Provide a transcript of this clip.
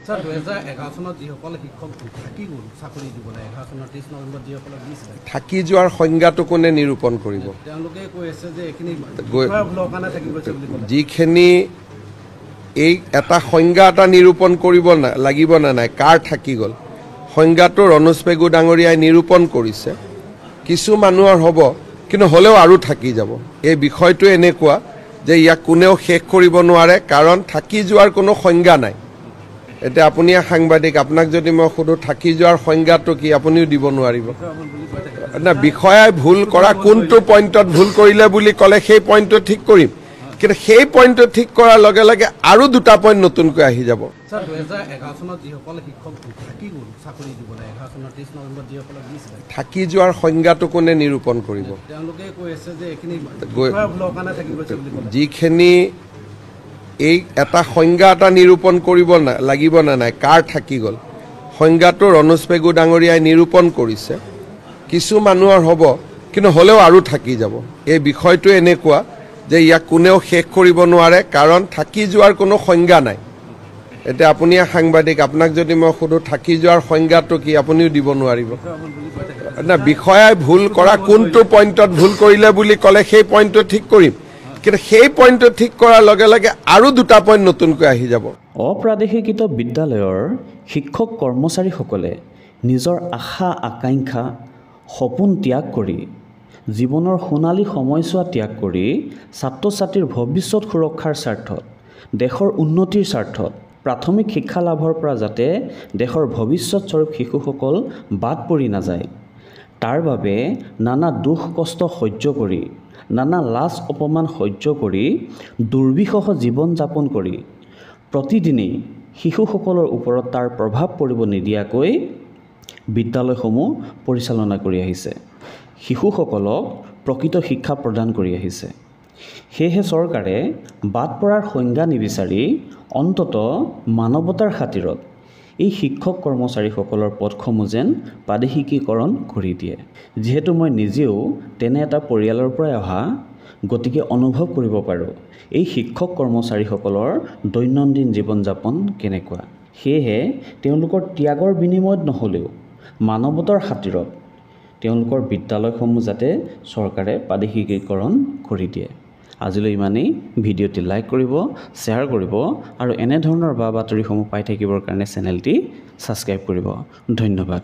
sir 2011 চনত যিসকলে শিক্ষক থাকি গ'ল চাকৰি দিবলৈ 11 চনৰ 30 নৱেম্বৰত যিসকলক দিছিলে থাকি যোৱাৰ সংজ্ঞাটো কোনে নিৰূপণ কৰিব তেওঁলোকে কৈ আছে যে এইখিনি ভুলৰ কাৰণে থাকি গৈছে বুলি ক'লে যিখিনি এই এটা সংজ্ঞা এটা নিৰূপণ কৰিব লাগিব না নাই কাৰ থাকি গ'ল সংজ্ঞাটো ৰণোজ পেগু ডাঙৰীয়াই নিৰূপণ কৰিছে কিছু মানুহৰ হ'ব কিন্তু হ'লেও আৰু থাকি যাব এই বিষয়টো এনেকুৱা যে ইয়াক কোনেও শেষ কৰিব নোৱাৰে কাৰণ থাকি যোৱাৰ কোনো সংজ্ঞা নাই এটা আপুনি সাংবাদিক আপোনাক যদি মই সুধো থাকি যোৱাৰ সংজ্ঞাটো কি আপুনিও দিব নোৱাৰিব না বিষয়াই ভুল কৰা কোনটো পইণ্টত ভুল কৰিলে বুলি ক'লে সেই পইণ্টটো ঠিক কৰিম কিন্তু সেই পইণ্টটো ঠিক কৰাৰ লগে লগে আৰু দুটা পইণ্ট নতুনকৈ আহি যাব স্যাৰ 2011 চনত যিসকলে শিক্ষক থাকি গ'ল চাকৰি দিবলৈ 11 চনৰ 30 নৱেম্বৰত যিসকলক দিছিলে থাকি যোৱাৰ সংজ্ঞাটো কোনে নিৰূপণ কৰিব তেওঁলোকে কৈ আছে যে এইখিনি ভুলৰ কাৰণে থাকি গৈছে বুলি ক'লে যিখিনি এই এটা সংজ্ঞা এটা নিৰূপণ কৰিব লাগিব না নাই কাৰ থাকি গ'ল সংজ্ঞাটো ৰণোজ পেগু ডাঙৰীয়াই নিৰূপণ কৰিছে কিছু মানুহৰ হ'ব কিন্তু হ'লেও আৰু থাকি যাব এই বিষয়টো এনেকুৱা যে ইয়াক কোনেও শেষ কৰিব নোৱাৰে কাৰণ থাকি যোৱাৰ কোনো সংজ্ঞা নাই এটা আপুনি সাংবাদিক আপোনাক যদি মই সুধো থাকি যোৱাৰ সংজ্ঞাটো কি আপুনিও দিব নোৱাৰিব না বিষয়াই ভুল কৰা কোনটো পইণ্টত ভুল কৰিলে বুলি ক'লে সেই পইণ্টটো ঠিক কৰিম কিন্তু সেই পইণ্টটো ঠিক কৰাৰ লগে লগে আৰু দুটা পইণ্ট নতুনকৈ আহি যাব অপ্ৰাদেশিকৃত বিদ্যালয়ৰ শিক্ষক কৰ্মচাৰীসকলে নিজৰ আশা আকাংক্ষা সপোন ত্যাগ কৰি জীৱনৰ সোণালী সময়ছোৱা ত্যাগ কৰি ছাত্ৰ ছাত্ৰীৰ ভৱিষ্যত সুৰক্ষাৰ স্বাৰ্থত দেশৰ উন্নতিৰ স্বাৰ্থত প্ৰাথমিক শিক্ষা লাভৰ পৰা যাতে দেশৰ ভৱিষ্যতস্বৰূপ শিশুসকল বাদ পৰি নাযায় তাৰ বাবে নানা দুখ কষ্ট সহ্য কৰি নানা লাজ অপমান সহ্য কৰি দুৰ্বিষহ জীৱন যাপন কৰি প্ৰতিদিনেই শিশুসকলৰ ওপৰত তাৰ প্ৰভাৱ পৰিব নিদিয়াকৈ বিদ্যালয়সমূহ পৰিচালনা কৰি আহিছে শিশুসকলক প্ৰকৃত শিক্ষা প্ৰদান কৰি আহিছে সেয়েহে চৰকাৰে বাদ পৰাৰ সংজ্ঞা নিবিচাৰি অন্ততঃ মানৱতাৰ খাতিৰত এই শিক্ষক কৰ্মচাৰীসকলৰ পদসমূহ যেন প্ৰাদেশিকীকৰণ কৰি দিয়ে যিহেতু মই নিজেও তেনে এটা পৰিয়ালৰ পৰাই অহা গতিকে অনুভৱ কৰিব পাৰোঁ এই শিক্ষক কৰ্মচাৰীসকলৰ দৈনন্দিন জীৱন যাপন কেনেকুৱা সেয়েহে তেওঁলোকৰ ত্যাগৰ বিনিময়ত নহ'লেও মানৱতাৰ খাতিৰত তেওঁলোকৰ বিদ্যালয়সমূহ যাতে চৰকাৰে প্ৰাদেশিকীকৰণ কৰি দিয়ে আজিলৈ ইমানেই ভিডিঅ'টি লাইক কৰিব শ্বেয়াৰ কৰিব আৰু এনেধৰণৰ বাতৰিসমূহ পাই থাকিবৰ কাৰণে চেনেলটি ছাবস্ক্ৰাইব কৰিব ধন্যবাদ